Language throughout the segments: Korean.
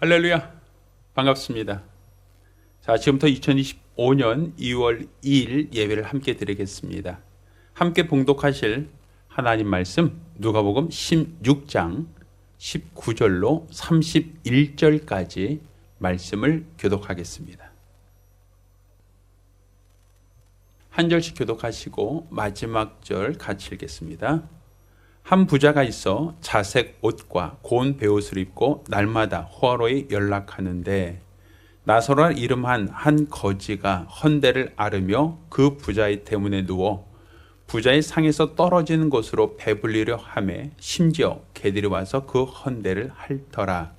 할렐루야, 반갑습니다. 자, 지금부터 2025년 2월 2일 예배를 함께 드리겠습니다. 함께 봉독하실 하나님 말씀 누가복음 16장 19절로 31절까지 말씀을 교독하겠습니다. 한 절씩 교독하시고 마지막 절 같이 읽겠습니다. 한 부자가 있어 자색 옷과 고운 베옷을 입고 날마다 호화로에 연락하는데 나사로라 이름한 한 거지가 헌대를 앓으며 그 부자의 대문에 누워 부자의 상에서 떨어지는 곳으로 배불리려 하매 심지어 개들이 와서 그 헌대를 핥더라.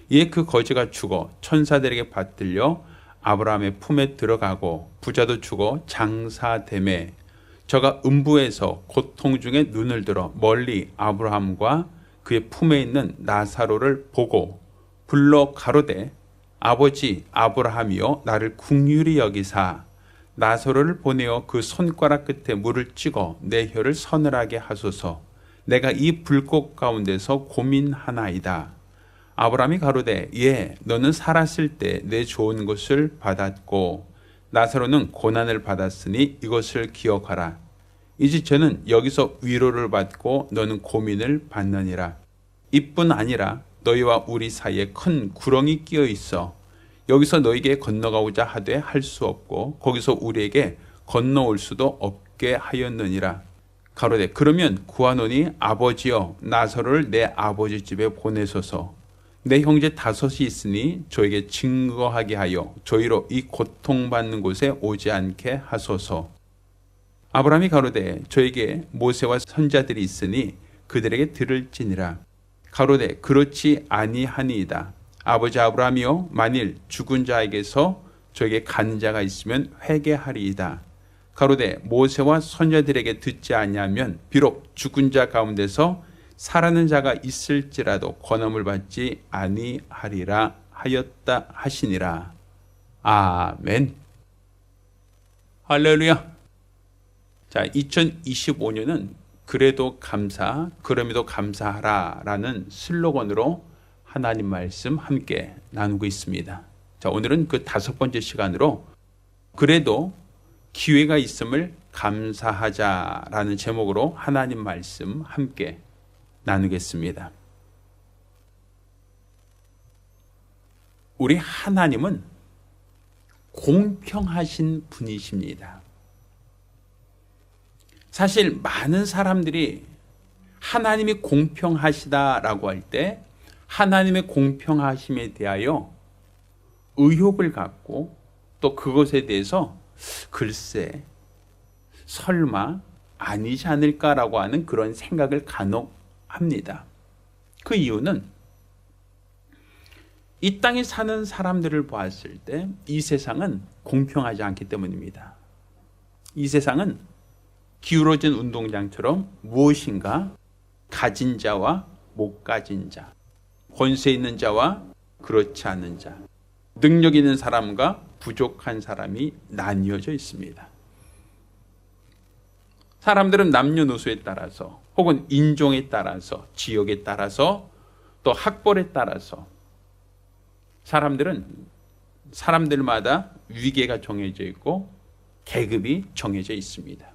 이에 그 거지가 죽어 천사들에게 받들려 아브라함의 품에 들어가고 부자도 죽어 장사되매 저가 음부에서 고통 중에 눈을 들어 멀리 아브라함과 그의 품에 있는 나사로를 보고 불러 가로되 아버지 아브라함이여 나를 긍휼히 여기사 나사로를 보내어 그 손가락 끝에 물을 찍어 내 혀를 서늘하게 하소서. 내가 이 불꽃 가운데서 고민하나이다. 아브라함이 가로되 예 너는 살았을 때 내 좋은 것을 받았고 나사로는 고난을 받았으니 이것을 기억하라. 이제 저는 여기서 위로를 받고 너는 고민을 받느니라. 이뿐 아니라 너희와 우리 사이에 큰 구렁이 끼어 있어 여기서 너희에게 건너가고자 하되 할 수 없고 거기서 우리에게 건너올 수도 없게 하였느니라. 가로되 그러면 구하노니 아버지여 나사로를 내 아버지 집에 보내소서. 내 형제 5이 있으니 저에게 증거하게 하여 저희로 이 고통받는 곳에 오지 않게 하소서. 아브라함이 가로되 저에게 모세와 선자들이 있으니 그들에게 들을지니라. 가로되 그렇지 아니하니이다. 아버지 아브라함이여 만일 죽은 자에게서 저에게 가는 자가 있으면 회개하리이다. 가로되 모세와 선자들에게 듣지 아니하면 비록 죽은 자 가운데서 살아는 자가 있을지라도 권함을 받지 아니하리라 하였다 하시니라. 아멘. 할렐루야. 자, 2025년은 그래도 감사, 그럼에도 감사하라 라는 슬로건으로 하나님 말씀 함께 나누고 있습니다. 자, 오늘은 그 5번째 시간으로 그래도 기회가 있음을 감사하자라는 제목으로 하나님 말씀 함께 나누겠습니다. 우리 하나님은 공평하신 분이십니다. 사실 많은 사람들이 하나님이 공평하시다라고 할 때 하나님의 공평하심에 대하여 의혹을 갖고 또 그것에 대해서 글쎄 설마 아니지 않을까라고 하는 그런 생각을 간혹 합니다. 그 이유는 이 땅에 사는 사람들을 보았을 때 이 세상은 공평하지 않기 때문입니다. 이 세상은 기울어진 운동장처럼 무엇인가 가진 자와 못 가진 자, 권세 있는 자와 그렇지 않은 자, 능력 있는 사람과 부족한 사람이 나뉘어져 있습니다. 사람들은 남녀노소에 따라서 혹은 인종에 따라서 지역에 따라서 또 학벌에 따라서 사람들마다 위계가 정해져 있고 계급이 정해져 있습니다.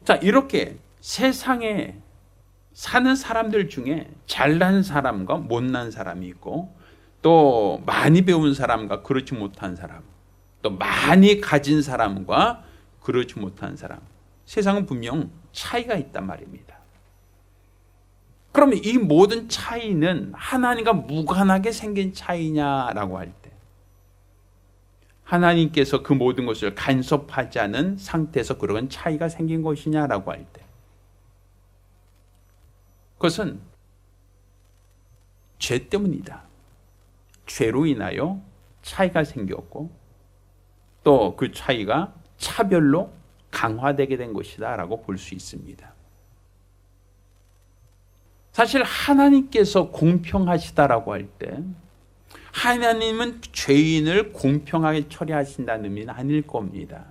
자, 이렇게 세상에 사는 사람들 중에 잘난 사람과 못난 사람이 있고 또 많이 배운 사람과 그렇지 못한 사람, 또 많이 가진 사람과 그렇지 못한 사람, 세상은 분명 차이가 있단 말입니다. 그러면 이 모든 차이는 하나님과 무관하게 생긴 차이냐라고 할 때 하나님께서 그 모든 것을 간섭하지 않은 상태에서 그런 차이가 생긴 것이냐라고 할 때 그것은 죄 때문이다. 죄로 인하여 차이가 생겼고 또 그 차이가 차별로 강화되게 된 것이다 라고 볼 수 있습니다. 사실 하나님께서 공평하시다라고 할 때 하나님은 죄인을 공평하게 처리하신다는 의미는 아닐 겁니다.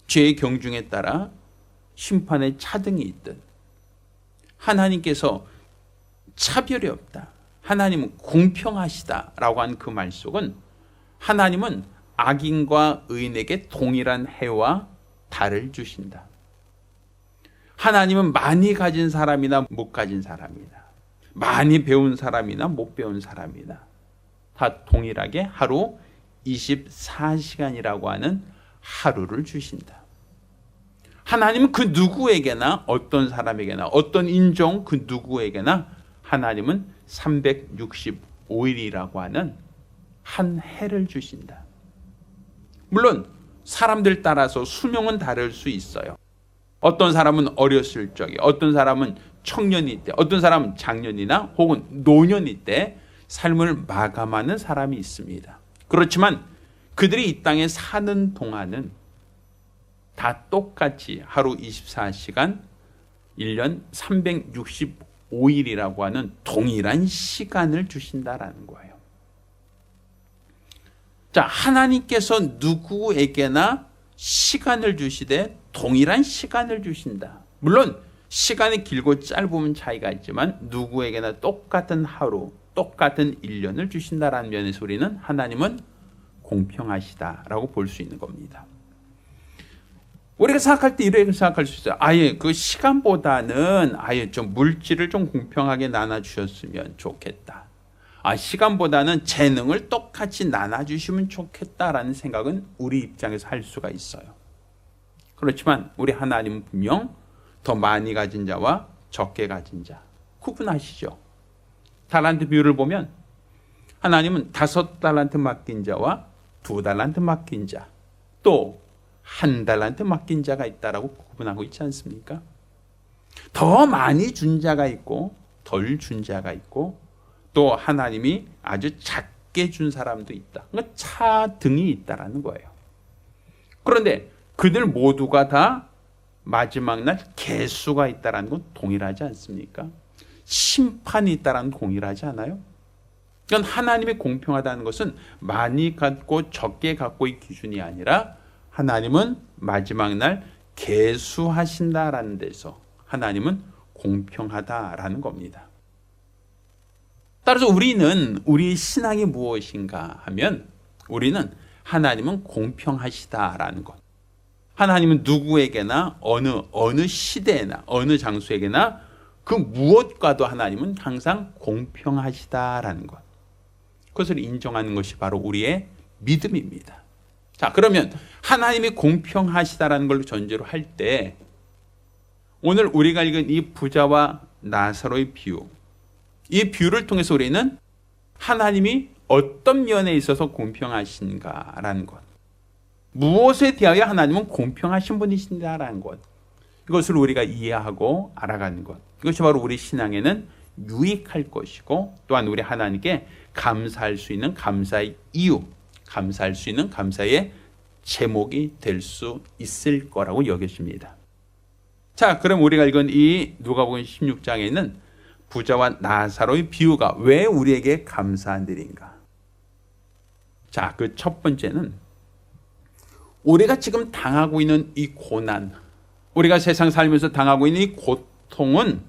죄의 경중에 따라 심판의 차등이 있듯 하나님께서 차별이 없다. 하나님은 공평하시다라고 한 그 말 속은 하나님은 악인과 의인에게 동일한 해와 달을 주신다. 하나님은 많이 가진 사람이나 못 가진 사람이나 많이 배운 사람이나 못 배운 사람이나 다 동일하게 하루 24시간이라고 하는 하루를 주신다. 하나님은 그 누구에게나 어떤 사람에게나 어떤 인종 그 누구에게나 하나님은 365일이라고 하는 한 해를 주신다. 물론 사람들 따라서 수명은 다를 수 있어요. 어떤 사람은 어렸을 적에, 어떤 사람은 청년일 때, 어떤 사람은 장년이나 혹은 노년일 때 삶을 마감하는 사람이 있습니다. 그렇지만 그들이 이 땅에 사는 동안은 다 똑같이 하루 24시간, 1년 365일이라고 하는 동일한 시간을 주신다라는 거예요. 자, 하나님께서 누구에게나 시간을 주시되 동일한 시간을 주신다. 물론 시간이 길고 짧으면 차이가 있지만 누구에게나 똑같은 하루, 똑같은 1년을 주신다라는 면에서 우리는 하나님은 공평하시다라고 볼 수 있는 겁니다. 우리가 생각할 때 이렇게 생각할 수 있어요. 아예 그 시간보다는 아예 좀 물질을 좀 공평하게 나눠주셨으면 좋겠다. 시간보다는 재능을 똑같이 나눠주시면 좋겠다라는 생각은 우리 입장에서 할 수가 있어요. 그렇지만 우리 하나님은 분명 더 많이 가진 자와 적게 가진 자 구분하시죠. 달란트 비율을 보면 하나님은 5달란트 맡긴 자와 2달란트 맡긴 자, 또 1달란트 맡긴 자가 있다라고 구분하고 있지 않습니까? 더 많이 준 자가 있고 덜 준 자가 있고 또 하나님이 아주 작게 준 사람도 있다. 그러니까 차등이 있다라는 거예요. 그런데 그들 모두가 다 마지막 날 계수가 있다라는 건 동일하지 않습니까? 심판이 있다라는 건 동일하지 않아요? 그러니까 하나님이 공평하다는 것은 많이 갖고 적게 갖고의 기준이 아니라 하나님은 마지막 날 계수하신다라는 데서 하나님은 공평하다라는 겁니다. 따라서 우리는 우리의 신앙이 무엇인가 하면 우리는 하나님은 공평하시다라는 것. 하나님은 누구에게나 어느 시대나 어느 장소에게나 그 무엇과도 하나님은 항상 공평하시다라는 것. 그것을 인정하는 것이 바로 우리의 믿음입니다. 자, 그러면 하나님이 공평하시다라는 걸 전제로 할 때 오늘 우리가 읽은 이 부자와 나사로의 비유, 이 비유를 통해서 우리는 하나님이 어떤 면에 있어서 공평하신가라는 것, 무엇에 대하여 하나님은 공평하신 분이신다라는 것, 이것을 우리가 이해하고 알아가는 것, 이것이 바로 우리 신앙에는 유익할 것이고 또한 우리 하나님께 감사할 수 있는 감사의 이유, 감사할 수 있는 감사의 제목이 될 수 있을 거라고 여겨집니다. 자, 그럼 우리가 읽은 이 누가복음 16장에는 부자와 나사로의 비유가 왜 우리에게 감사한 일인가? 자, 그 첫 번째는 우리가 지금 당하고 있는 이 고난, 우리가 세상 살면서 당하고 있는 이 고통은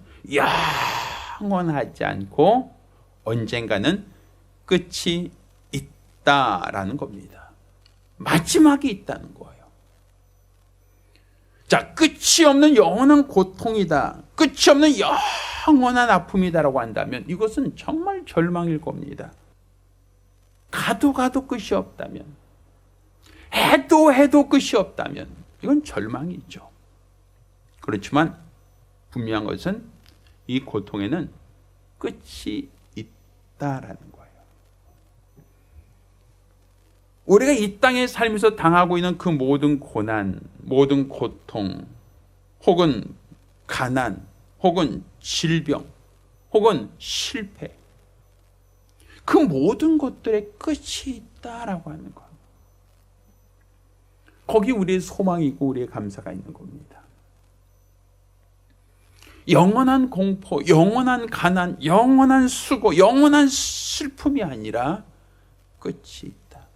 영원하지 않고 언젠가는 끝이 있다라는 겁니다. 마지막이 있다는 거예요. 자, 끝이 없는 영원한 고통이다, 끝이 없는 영원한 아픔이다라고 한다면 이것은 정말 절망일 겁니다. 가도 끝이 없다면, 해도 끝이 없다면 이건 절망이죠. 그렇지만 분명한 것은 이 고통에는 끝이 있다라는 거예요. 우리가 이 땅에 살면서 당하고 있는 그 모든 고난, 모든 고통, 혹은 가난, 혹은 질병, 혹은 실패, 그 모든 것들의 끝이 있다라고 하는 것, 거기 우리의 소망이고 우리의 감사가 있는 겁니다. 영원한 공포, 영원한 가난, 영원한 수고, 영원한 슬픔이 아니라 끝이 있다.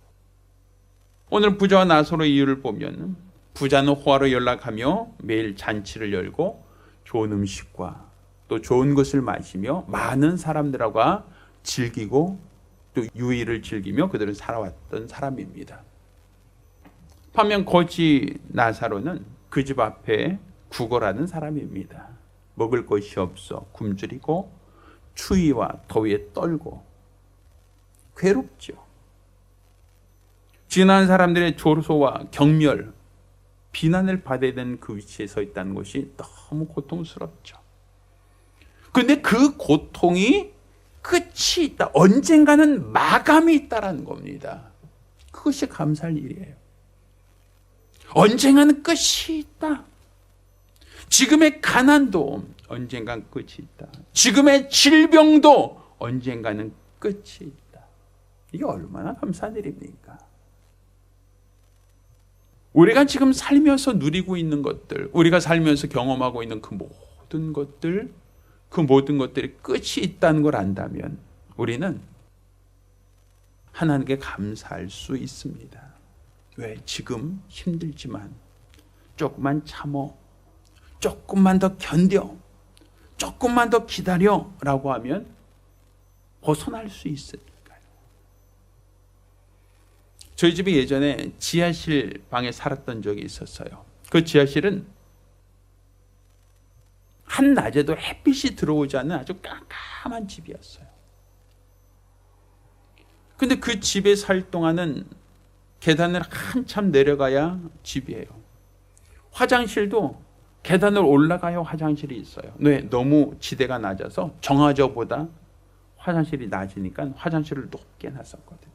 오늘 부자와 나사로의 이유를 보면 부자는 호화로 연락하며 매일 잔치를 열고 좋은 음식과 또 좋은 것을 마시며 많은 사람들과 즐기고 또 유의를 즐기며 그들은 살아왔던 사람입니다. 반면 거지 나사로는 그 집 앞에 구걸하는 사람입니다. 먹을 것이 없어 굶주리고 추위와 더위에 떨고 괴롭죠. 지나간 사람들의 조소와 경멸, 비난을 받아야 되는 그 위치에 서 있다는 것이 너무 고통스럽죠. 그런데 그 고통이 끝이 있다. 언젠가는 마감이 있다라는 겁니다. 그것이 감사할 일이에요. 언젠가는 끝이 있다. 지금의 가난도 언젠간 끝이 있다. 지금의 질병도 언젠가는 끝이 있다. 이게 얼마나 감사한 일입니까? 우리가 지금 살면서 누리고 있는 것들, 우리가 살면서 경험하고 있는 그 모든 것들, 그 모든 것들이 끝이 있다는 걸 안다면 우리는 하나님께 감사할 수 있습니다. 왜? 지금 힘들지만 조금만 참어, 조금만 더 견뎌, 조금만 더 기다려 라고 하면 벗어날 수 있으니까요. 저희 집이 예전에 지하실 방에 살았던 적이 있었어요. 그 지하실은 한낮에도 햇빛이 들어오지 않는 아주 깜깜한 집이었어요. 근데 그 집에 살 동안은 계단을 한참 내려가야 집이에요. 화장실도 계단을 올라가야 화장실이 있어요. 네, 너무 지대가 낮아서 정화조보다 화장실이 낮으니까 화장실을 높게 놨었거든요.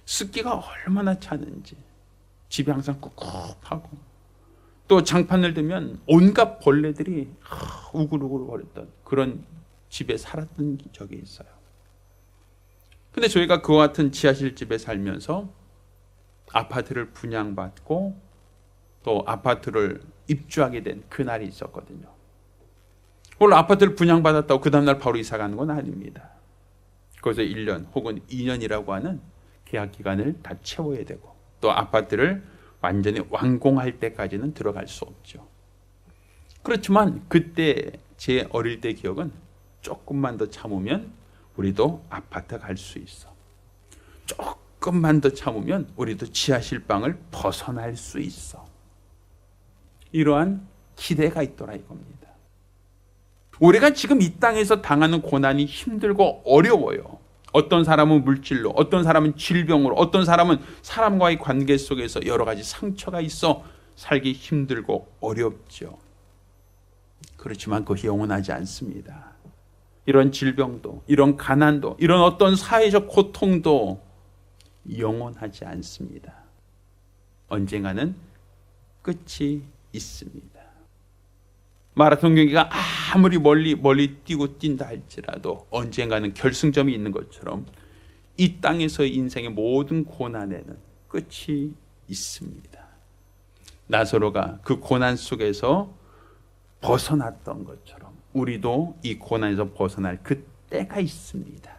습기가 얼마나 차는지 집이 항상 꿉꿉하고 또 장판을 들면 온갖 벌레들이 우글우글 거렸던 그런 집에 살았던 적이 있어요. 근데 저희가 그와 같은 지하실 집에 살면서 아파트를 분양받고 또 아파트를 입주하게 된 그날이 있었거든요. 물론 아파트를 분양받았다고 그 다음날 바로 이사 가는 건 아닙니다. 거기서 1년 혹은 2년이라고 하는 계약 기간을 다 채워야 되고 또 아파트를 완전히 완공할 때까지는 들어갈 수 없죠. 그렇지만 그때 제 어릴 때 기억은 조금만 더 참으면 우리도 아파트 갈 수 있어. 조금만 더 참으면 우리도 지하실 방을 벗어날 수 있어. 이러한 기대가 있더라 이겁니다. 우리가 지금 이 땅에서 당하는 고난이 힘들고 어려워요. 어떤 사람은 물질로, 어떤 사람은 질병으로, 어떤 사람은 사람과의 관계 속에서 여러 가지 상처가 있어 살기 힘들고 어렵죠. 그렇지만 그것이 영원하지 않습니다. 이런 질병도, 이런 가난도, 이런 어떤 사회적 고통도 영원하지 않습니다. 언젠가는 끝이 있습니다. 마라톤 경기가 아무리 멀리 뛰고 뛴다 할지라도 언젠가는 결승점이 있는 것처럼 이 땅에서의 인생의 모든 고난에는 끝이 있습니다. 나사로가 그 고난 속에서 벗어났던 것처럼 우리도 이 고난에서 벗어날 그때가 있습니다.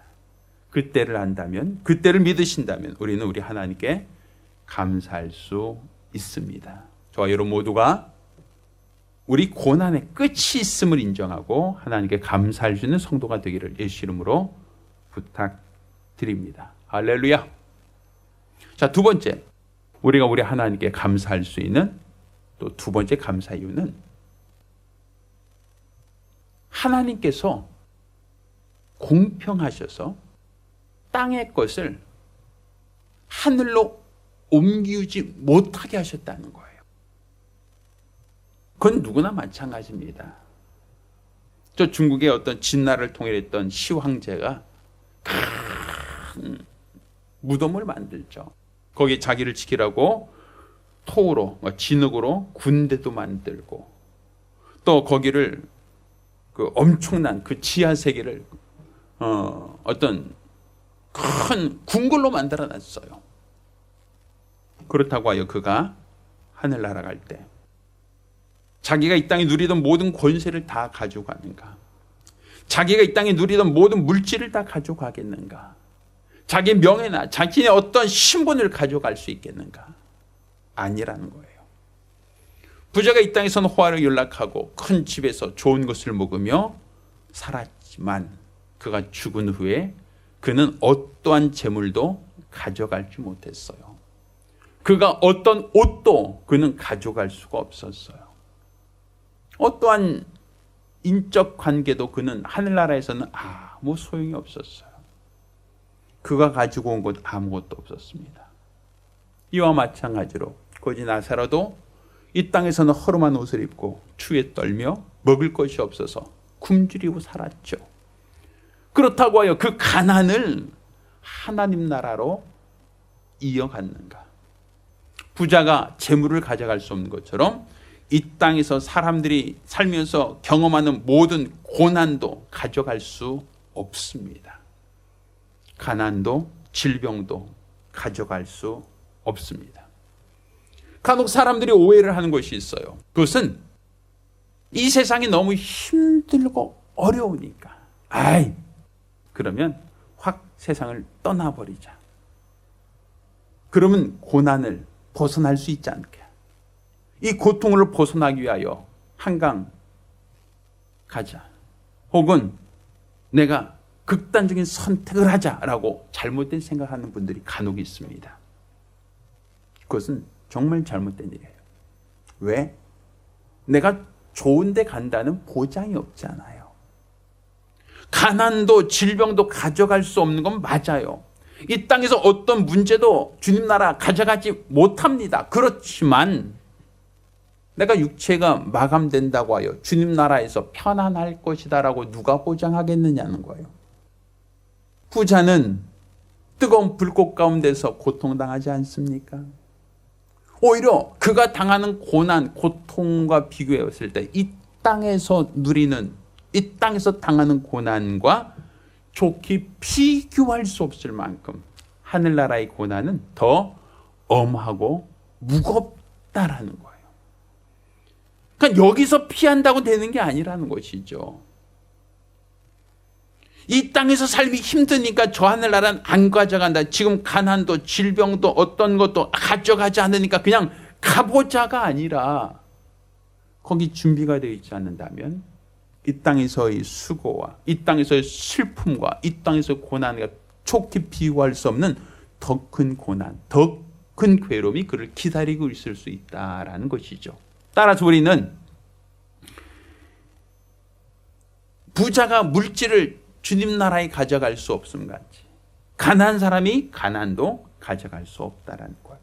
그때를 안다면, 그때를 믿으신다면 우리는 우리 하나님께 감사할 수 있습니다. 저와 여러분 모두가 우리 고난의 끝이 있음을 인정하고 하나님께 감사할 수 있는 성도가 되기를 예수 이름으로 부탁드립니다. 할렐루야. 자, 두 번째, 우리가 우리 하나님께 감사할 수 있는 또 두 번째 감사 이유는 하나님께서 공평하셔서 땅의 것을 하늘로 옮기지 못하게 하셨다는 거예요. 그건 누구나 마찬가지입니다. 저 중국의 어떤 진나라를 통일했던 시황제가 큰 무덤을 만들죠. 거기에 자기를 지키라고 토우로, 진흙으로 군대도 만들고 또 거기를 그 엄청난 그 지하 세계를 어떤 큰 궁궐로 만들어 놨어요. 그렇다고 하여 그가 하늘 날아갈 때 자기가 이 땅에 누리던 모든 권세를 다 가져가는가? 자기가 이 땅에 누리던 모든 물질을 다 가져가겠는가? 자기의 명예나 자신의 어떤 신분을 가져갈 수 있겠는가? 아니라는 거예요. 부자가 이 땅에서는 호화를 연락하고 큰 집에서 좋은 것을 먹으며 살았지만 그가 죽은 후에 그는 어떠한 재물도 가져갈지 못했어요. 그가 어떤 옷도 그는 가져갈 수가 없었어요. 어떠한 인적 관계도 그는 하늘나라에서는 아무 소용이 없었어요. 그가 가지고 온 것 아무것도 없었습니다. 이와 마찬가지로 거지 나사로도 이 땅에서는 허름한 옷을 입고 추위에 떨며 먹을 것이 없어서 굶주리고 살았죠. 그렇다고 하여 그 가난을 하나님 나라로 이어갔는가? 부자가 재물을 가져갈 수 없는 것처럼 이 땅에서 사람들이 살면서 경험하는 모든 고난도 가져갈 수 없습니다. 가난도 질병도 가져갈 수 없습니다. 간혹 사람들이 오해를 하는 것이 있어요. 그것은 이 세상이 너무 힘들고 어려우니까 그러면 확 세상을 떠나버리자. 그러면 고난을 벗어날 수 있지 않을까? 이 고통을 벗어나기 위하여 한강 가자. 혹은 내가 극단적인 선택을 하자라고 잘못된 생각하는 분들이 간혹 있습니다. 그것은 정말 잘못된 일이에요. 왜? 내가 좋은 데 간다는 보장이 없잖아요. 가난도 질병도 가져갈 수 없는 건 맞아요. 이 땅에서 어떤 문제도 주님 나라 가져가지 못합니다. 그렇지만 내가 육체가 마감된다고 하여 주님 나라에서 편안할 것이다라고 누가 보장하겠느냐는 거예요. 부자는 뜨거운 불꽃 가운데서 고통당하지 않습니까? 오히려 그가 당하는 고난, 고통과 비교했을 때 이 땅에서 누리는, 이 땅에서 당하는 고난과 좋게 비교할 수 없을 만큼 하늘나라의 고난은 더 엄하고 무겁다라는 거예요. 그러니까 여기서 피한다고 되는 게 아니라는 것이죠. 이 땅에서 삶이 힘드니까 저 하늘나라는 안 가져간다. 지금 가난도 질병도 어떤 것도 가져가지 않으니까 그냥 가보자가 아니라 거기 준비가 되어 있지 않는다면 이 땅에서의 수고와 이 땅에서의 슬픔과 이 땅에서의 고난과 좋게 비유할 수 없는 더 큰 고난, 더 큰 괴로움이 그를 기다리고 있을 수 있다라는 것이죠. 따라서 우리는 부자가 물질을 주님 나라에 가져갈 수 없음 같이 가난한 사람이 가난도 가져갈 수 없다라는 거예요.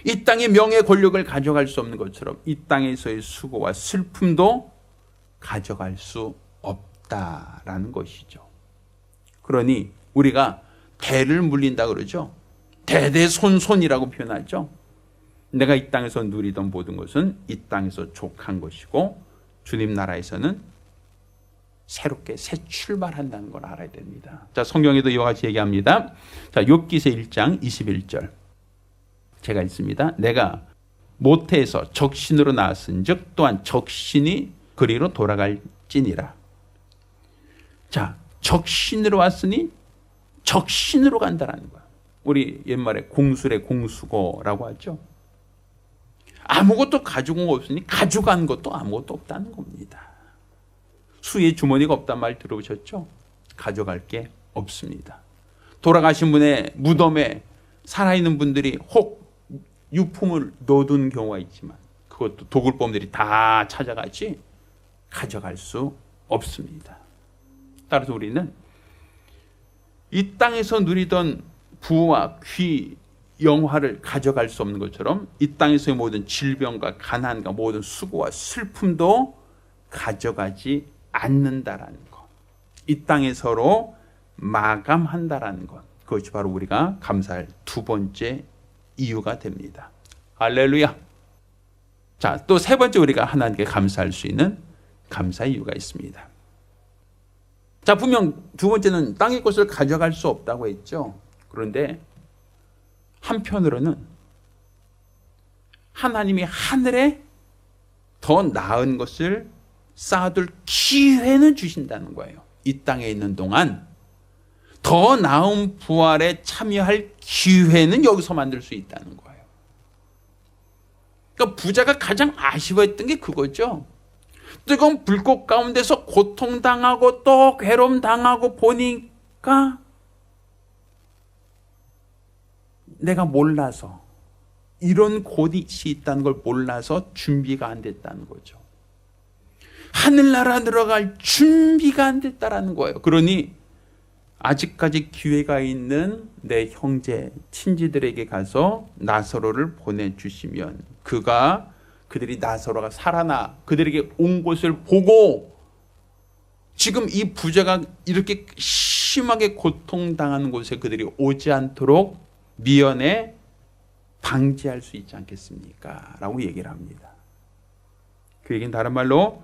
이 땅의 명예 권력을 가져갈 수 없는 것처럼 이 땅에서의 수고와 슬픔도 가져갈 수 없다라는 것이죠. 그러니 우리가 대를 물린다 그러죠. 대대손손이라고 표현하죠. 내가 이 땅에서 누리던 모든 것은 이 땅에서 족한 것이고 주님 나라에서는 새롭게 새 출발한다는 걸 알아야 됩니다. 자, 성경에도 이와 같이 얘기합니다. 자, 욥기서 1장 21절 제가 읽습니다. 내가 모태에서 적신으로 나왔은즉 또한 적신이 그리로 돌아갈지니라. 자, 적신으로 왔으니 적신으로 간다라는 거야. 우리 옛말에 공술의 공수고라고 하죠. 아무것도 가지고 온 거 없으니 가져간 것도 아무것도 없다는 겁니다. 수의 주머니가 없단 말 들어보셨죠? 가져갈 게 없습니다. 돌아가신 분의 무덤에 살아있는 분들이 혹 유품을 넣어둔 경우가 있지만 그것도 도굴범들이 다 찾아가지 가져갈 수 없습니다. 따라서 우리는 이 땅에서 누리던 부와 귀, 영화를 가져갈 수 없는 것처럼 이 땅에서의 모든 질병과 가난과 모든 수고와 슬픔도 가져가지 않는다라는 것. 이 땅에서로 마감한다라는 것. 그것이 바로 우리가 감사할 두 번째 이유가 됩니다. 할렐루야. 자, 또 세 번째 우리가 하나님께 감사할 수 있는 감사의 이유가 있습니다. 자, 분명 두 번째는 땅의 것을 가져갈 수 없다고 했죠. 그런데 한편으로는 하나님이 하늘에 더 나은 것을 쌓아둘 기회는 주신다는 거예요. 이 땅에 있는 동안 더 나은 부활에 참여할 기회는 여기서 만들 수 있다는 거예요. 그러니까 부자가 가장 아쉬워했던 게 그거죠. 뜨거운 불꽃 가운데서 고통당하고 또 괴로움 당하고 보니까 내가 몰라서, 이런 곳이 있다는 걸 몰라서 준비가 안 됐다는 거죠. 하늘나라 들어갈 준비가 안 됐다라는 거예요. 그러니 아직까지 기회가 있는 내 형제, 친지들에게 가서 나사로를 보내주시면 그들이 나사로가 살아나 그들에게 온 것을 보고 지금 이 부자가 이렇게 심하게 고통당하는 곳에 그들이 오지 않도록 미연에 방지할 수 있지 않겠습니까? 라고 얘기를 합니다. 그 얘기는 다른 말로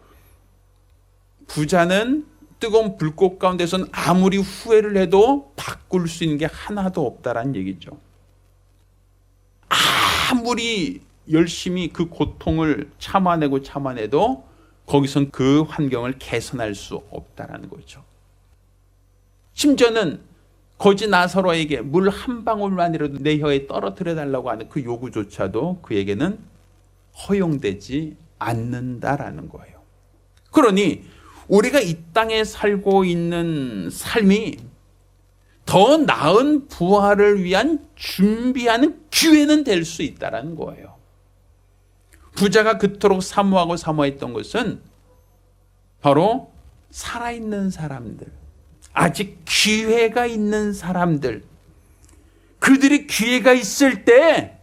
부자는 뜨거운 불꽃 가운데서는 아무리 후회를 해도 바꿀 수 있는 게 하나도 없다라는 얘기죠. 아무리 열심히 그 고통을 참아내도 거기선 그 환경을 개선할 수 없다라는 거죠. 심지어는 거지 나사로에게 물 한 방울만이라도 내 혀에 떨어뜨려 달라고 하는 그 요구조차도 그에게는 허용되지 않는다라는 거예요. 그러니 우리가 이 땅에 살고 있는 삶이 더 나은 부활을 위한 준비하는 기회는 될 수 있다는 거예요. 부자가 그토록 사모했던 것은 바로 살아있는 사람들, 아직 기회가 있는 사람들, 그들이 기회가 있을 때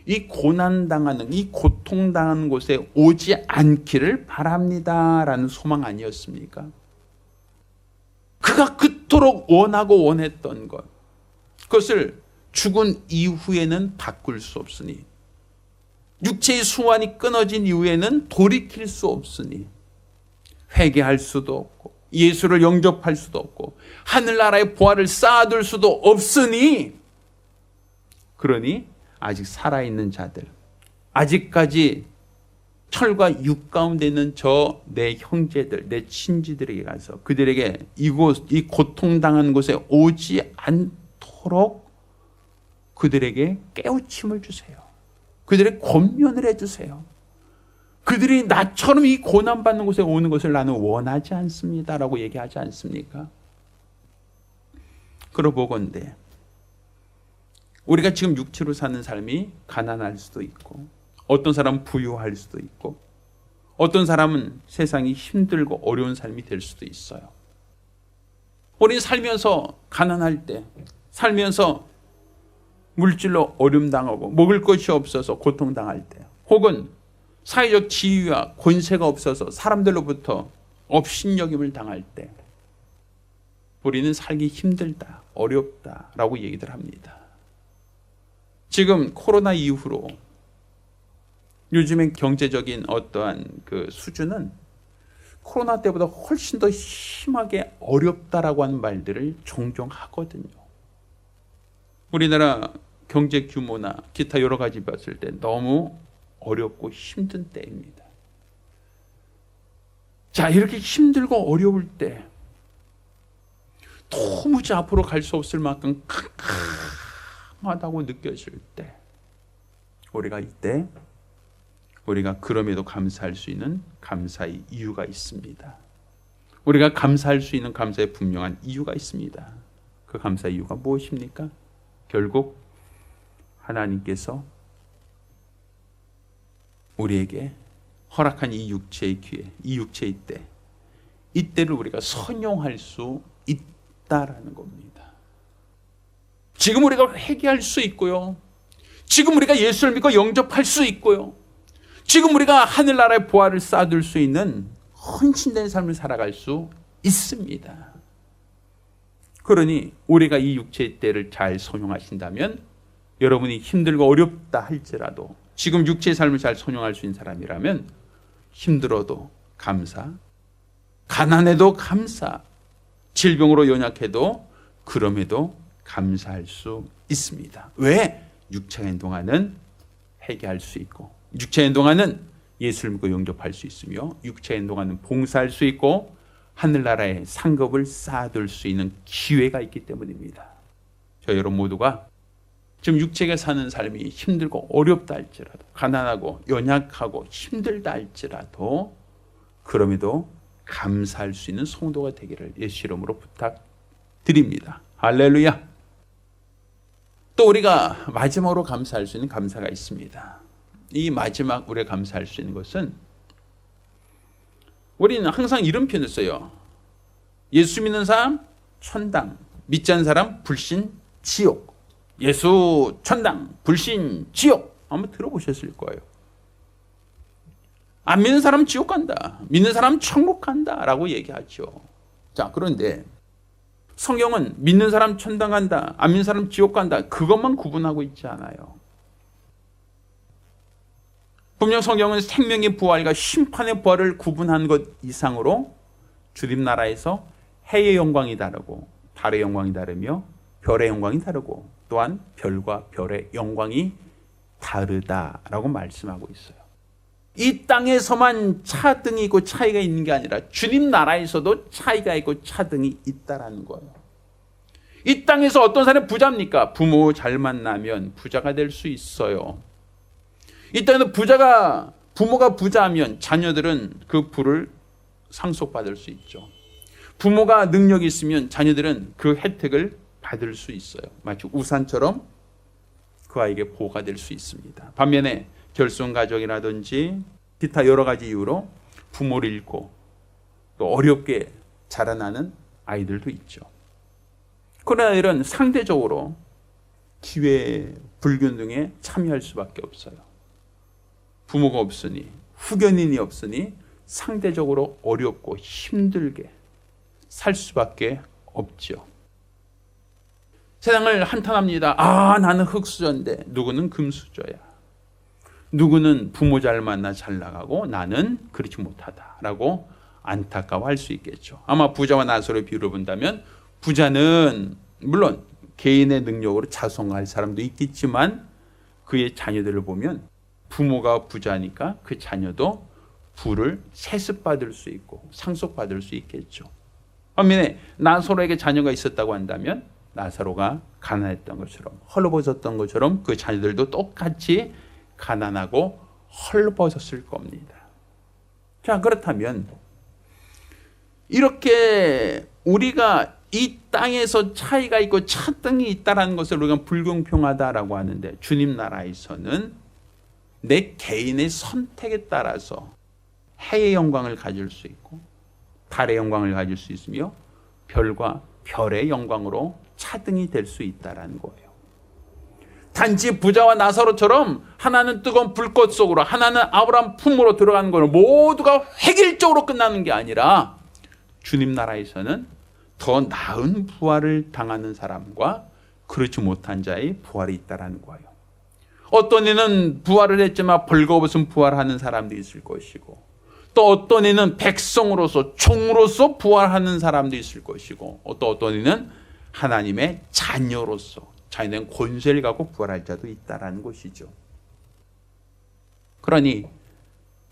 이 고난당하는, 이 고통당하는 곳에 오지 않기를 바랍니다라는 소망 아니었습니까? 그가 그토록 원하고 원했던 것, 그것을 죽은 이후에는 바꿀 수 없으니, 육체의 수완이 끊어진 이후에는 돌이킬 수 없으니, 회개할 수도 없고 예수를 영접할 수도 없고 하늘나라의 보화를 쌓아둘 수도 없으니, 그러니 아직 살아있는 자들, 아직까지 철과 육 가운데 있는 저 내 형제들, 내 친지들에게 가서 그들에게 이 고통당한 곳에 오지 않도록 그들에게 깨우침을 주세요. 그들의 권면을 해주세요. 그들이 나처럼 이 고난받는 곳에 오는 것을 나는 원하지 않습니다라고 얘기하지 않습니까? 그러보건대 우리가 지금 육체로 사는 삶이 가난할 수도 있고, 어떤 사람은 부유할 수도 있고, 어떤 사람은 세상이 힘들고 어려운 삶이 될 수도 있어요. 우리는 살면서 가난할 때, 살면서 물질로 어려움당하고 먹을 것이 없어서 고통당할 때, 혹은 사회적 지위와 권세가 없어서 사람들로부터 업신여김을 당할 때 우리는 살기 힘들다, 어렵다라고 얘기들 합니다. 지금 코로나 이후로 요즘의 경제적인 어떠한 그 수준은 코로나 때보다 훨씬 더 심하게 어렵다라고 하는 말들을 종종 하거든요. 우리나라 경제 규모나 기타 여러 가지 봤을 때 너무 어렵고 힘든 때입니다. 자, 이렇게 힘들고 어려울 때, 도무지 앞으로 갈 수 없을 만큼 캄캄하다고 느껴질 때, 이때 우리가 그럼에도 감사할 수 있는 감사의 이유가 있습니다. 우리가 감사할 수 있는 감사의 분명한 이유가 있습니다. 그 감사의 이유가 무엇입니까? 결국 하나님께서 우리에게 허락한 이 육체의 기회, 이 육체의 때, 이때를 우리가 선용할 수 있다라는 겁니다. 지금 우리가 회개할 수 있고요. 지금 우리가 예수를 믿고 영접할 수 있고요. 지금 우리가 하늘나라의 보화를 쌓아둘 수 있는 헌신된 삶을 살아갈 수 있습니다. 그러니 우리가 이 육체의 때를 잘 선용하신다면, 여러분이 힘들고 어렵다 할지라도 지금 육체의 삶을 잘 선용할 수 있는 사람이라면 힘들어도 감사, 가난해도 감사, 질병으로 연약해도 그럼에도 감사할 수 있습니다. 왜? 육체가 있는 동안은 회개할 수 있고, 육체가 있는 동안은 예수를 믿고 영접할 수 있으며, 육체가 있는 동안은 봉사할 수 있고 하늘나라의 상급을 쌓아둘 수 있는 기회가 있기 때문입니다. 저 여러분 모두가 지금 육체가 사는 삶이 힘들고 어렵다 할지라도, 가난하고 연약하고 힘들다 할지라도 그럼에도 감사할 수 있는 성도가 되기를 예수 이름으로 부탁드립니다. 할렐루야. 또 우리가 마지막으로 감사할 수 있는 감사가 있습니다. 이 마지막 우리가 감사할 수 있는 것은, 우리는 항상 이런 표현을 써요. 예수 믿는 사람 천당, 믿지 않는 사람 불신 지옥. 예수 천당, 불신 지옥. 한번 들어보셨을 거예요. 안 믿는 사람 지옥 간다, 믿는 사람 천국 간다 라고 얘기하죠. 자, 그런데 성경은 믿는 사람 천당 간다, 안 믿는 사람 지옥 간다, 그것만 구분하고 있지 않아요. 분명 성경은 생명의 부활과 심판의 부활을 구분한 것 이상으로 주님 나라에서 해의 영광이 다르고 달의 영광이 다르며 별의 영광이 다르고 또한 별과 별의 영광이 다르다라고 말씀하고 있어요. 이 땅에서만 차등이 있고 차이가 있는 게 아니라 주님 나라에서도 차이가 있고 차등이 있다라는 거예요. 이 땅에서 어떤 사람이 부자입니까? 부모 잘 만나면 부자가 될 수 있어요. 이 땅에서 부모가 부자하면 자녀들은 그 부를 상속받을 수 있죠. 부모가 능력이 있으면 자녀들은 그 혜택을 받을 수 있어요. 마치 우산처럼 그 아이에게 보호가 될 수 있습니다. 반면에 결손가족이라든지 기타 여러 가지 이유로 부모를 잃고 또 어렵게 자라나는 아이들도 있죠. 그런 아이들은 상대적으로 기회 불균등에 참여할 수밖에 없어요. 부모가 없으니, 후견인이 없으니 상대적으로 어렵고 힘들게 살 수밖에 없죠. 세상을 한탄합니다. 나는 흙수저인데 누구는 금수저야. 누구는 부모 잘 만나 잘 나가고 나는 그렇지 못하다라고 안타까워할 수 있겠죠. 아마 부자와 나사로의 비유를 본다면 부자는 물론 개인의 능력으로 자성할 사람도 있겠지만 그의 자녀들을 보면 부모가 부자니까 그 자녀도 부를 세습받을 수 있고 상속받을 수 있겠죠. 반면에 나사로에게 자녀가 있었다고 한다면 나사로가 가난했던 것처럼 헐벗었던 것처럼 그 자녀들도 똑같이 가난하고 헐벗었을 겁니다. 자, 그렇다면 이렇게 우리가 이 땅에서 차이가 있고 차등이 있다는 것을 우리가 불공평하다라고 하는데 주님 나라에서는 내 개인의 선택에 따라서 해의 영광을 가질 수 있고 달의 영광을 가질 수 있으며 별과 별의 영광으로 차등이 될 수 있다는 거예요. 단지 부자와 나사로처럼 하나는 뜨거운 불꽃 속으로 하나는 아브라함 품으로 들어가는 것을 모두가 획일적으로 끝나는 게 아니라 주님 나라에서는 더 나은 부활을 당하는 사람과 그렇지 못한 자의 부활이 있다는 거예요. 어떤 이는 부활을 했지만 벌거벗은 부활하는 사람도 있을 것이고 또 어떤 이는 백성으로서 종으로서 부활하는 사람도 있을 것이고 또 어떤 이는 하나님의 자녀로서 자녀는 권세를 갖고 부활할 자도 있다는 것이죠. 그러니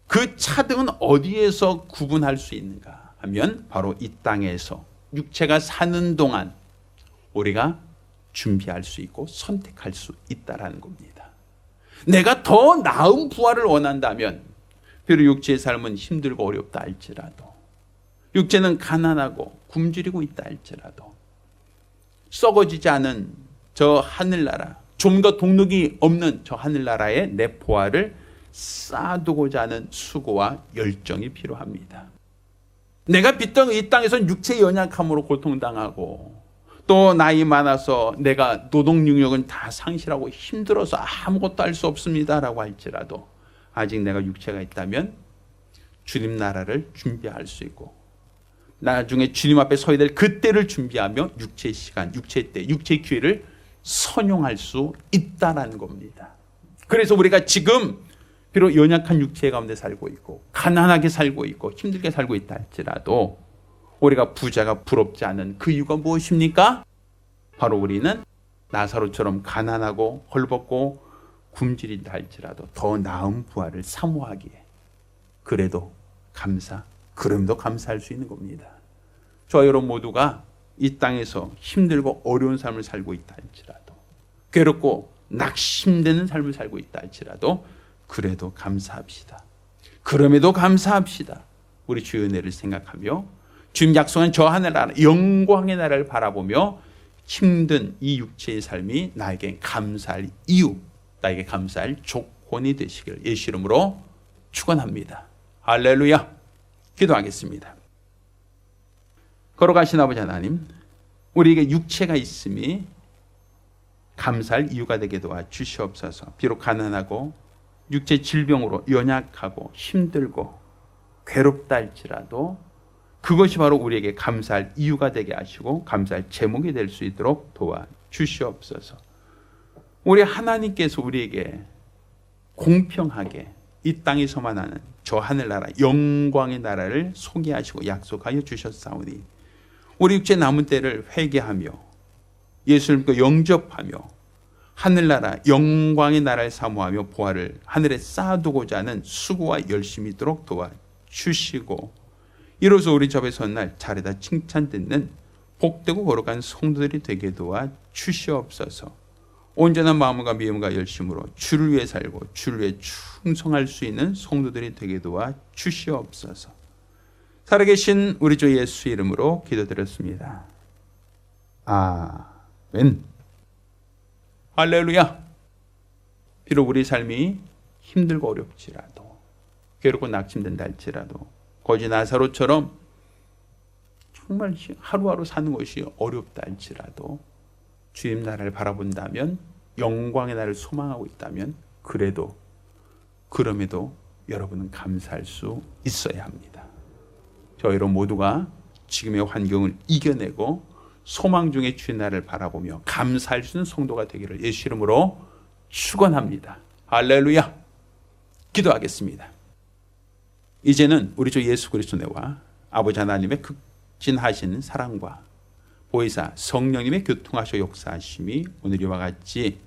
그 차등은 어디에서 구분할 수 있는가 하면 바로 이 땅에서 육체가 사는 동안 우리가 준비할 수 있고 선택할 수 있다는 겁니다. 내가 더 나은 부활을 원한다면 비록 육체의 삶은 힘들고 어렵다 할지라도 육체는 가난하고 굶주리고 있다 할지라도 썩어지지 않은 저 하늘나라, 좀 더 동력이 없는 저 하늘나라에 내 부활을 쌓아두고자 하는 수고와 열정이 필요합니다. 내가 빚던 이 땅에서는 육체의 연약함으로 고통당하고 또 나이 많아서 내가 노동 능력은 다 상실하고 힘들어서 아무것도 할 수 없습니다라고 할지라도 아직 내가 육체가 있다면 주님 나라를 준비할 수 있고 나중에 주님 앞에 서야 될 그때를 준비하며 육체의 시간, 육체의 때, 육체의 기회를 선용할 수 있다는 겁니다. 그래서 우리가 지금 비록 연약한 육체 가운데 살고 있고 가난하게 살고 있고 힘들게 살고 있다 할지라도 우리가 부자가 부럽지 않은 그 이유가 무엇입니까? 바로 우리는 나사로처럼 가난하고 헐벗고 굶주린다 할지라도 더 나은 부활을 사모하기에 그럼에도 감사할 수 있는 겁니다. 저와 여러분 모두가 이 땅에서 힘들고 어려운 삶을 살고 있다 할지라도 괴롭고 낙심되는 삶을 살고 있다 할지라도 그래도 감사합시다. 그럼에도 감사합시다. 우리 주의 은혜를 생각하며 주님 약속한 저 하늘 나라 영광의 나라를 바라보며 힘든 이 육체의 삶이 나에게 감사할 이유, 나에게 감사할 조건이 되시길 예수 이름으로 축원합니다. 할렐루야. 기도하겠습니다. 걸어가신 아버지 하나님, 우리에게 육체가 있음이 감사할 이유가 되게 도와 주시옵소서. 비록 가난하고 육체 질병으로 연약하고 힘들고 괴롭다 할지라도 그것이 바로 우리에게 감사할 이유가 되게 하시고 감사할 제목이 될 수 있도록 도와 주시옵소서. 우리 하나님께서 우리에게 공평하게 이 땅에서만 하는 저 하늘나라 영광의 나라를 소개하시고 약속하여 주셨사오니 우리 육체 남은 때를 회개하며 예수를 믿고 영접하며 하늘나라 영광의 나라를 사모하며 보화를 하늘에 쌓아두고자 하는 수고와 열심이 있도록 도와주시고 이로써 우리 저 앞에 선 날 잘하다 칭찬 듣는 복되고 거룩한 성도들이 되게 도와주시옵소서. 온전한 마음과 미움과 열심으로 주를 위해 살고 주를 위해 충성할 수 있는 성도들이 되게 도와주시옵소서. 살아계신 우리 주 예수 이름으로 기도드렸습니다. 아멘. 할렐루야. 비록 우리 삶이 힘들고 어렵지라도 괴롭고 낙심된다 할지라도 거지 나사로처럼 정말 하루하루 사는 것이 어렵다 할지라도 주님 나라를 바라본다면 영광의 나라를 소망하고 있다면 그럼에도 여러분은 감사할 수 있어야 합니다. 저 여러분 모두가 지금의 환경을 이겨내고 소망 중에 주의 나라를 바라보며 감사할 수 있는 성도가 되기를 예수 이름으로 축원합니다. 할렐루야. 기도하겠습니다. 이제는 우리 주 예수 그리스도 내와 아버지 하나님의 극진하신 사랑과 보혜사 성령님의 교통하셔 역사하심이 오늘 이와 같이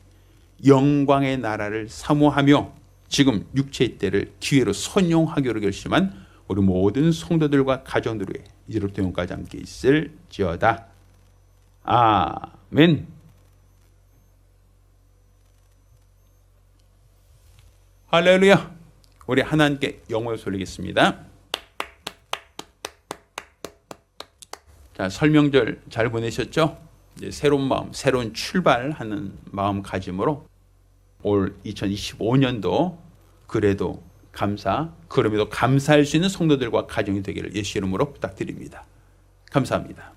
영광의 나라를 사모하며 지금 육체의 때를 기회로 선용하기로 결심한 우리 모든 성도들과 가정들의 이제부터 영까지 함께 있을지어다. 아멘. 할렐루야. 우리 하나님께 영광을 돌리겠습니다. 자, 설명절 잘 보내셨죠? 이제 새로운 마음, 새로운 출발하는 마음가짐으로 올 2025년도 그래도 그럼에도 감사할 수 있는 성도들과 가정이 되기를 예수 이름으로 부탁드립니다. 감사합니다.